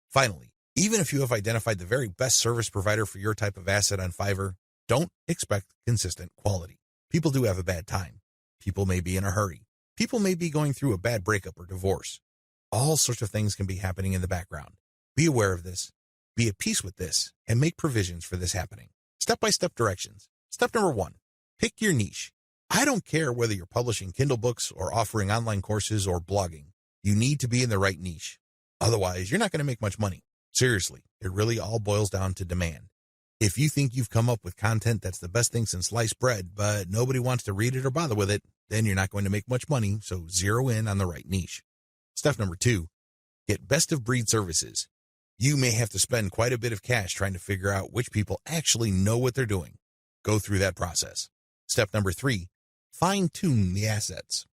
Finally, even if you have identified the very best service provider for your type of asset on Fiverr, don't expect consistent quality. People do have a bad time. People may be in a hurry. People may be going through a bad breakup or divorce. All sorts of things can be happening in the background. Be aware of this, be at peace with this, and make provisions for this happening. Step-by-step directions. Step number 1, pick your niche. I don't care whether you're publishing Kindle books or offering online courses or blogging. You need to be in the right niche. Otherwise, you're not going to make much money. Seriously, it really all boils down to demand. If you think you've come up with content that's the best thing since sliced bread, but nobody wants to read it or bother with it, then you're not going to make much money, so zero in on the right niche. Step number 2, get best-of-breed services. You may have to spend quite a bit of cash trying to figure out which people actually know what they're doing. Go through that process. Step number 3, fine-tune the assets.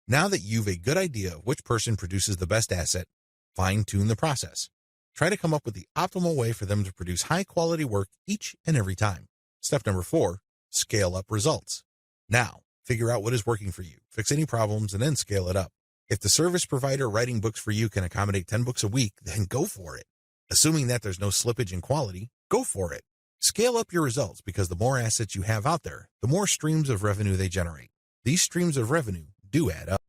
Now that you've a good idea of which person produces the best asset, fine-tune the process. Try to come up with the optimal way for them to produce high-quality work each and every time. Step number 4, scale up results. Now, figure out what is working for you, fix any problems, and then scale it up. If the service provider writing books for you can accommodate 10 books a week, then go for it. Assuming that there's no slippage in quality, go for it. Scale up your results because the more assets you have out there, the more streams of revenue they generate. These streams of revenue do add up.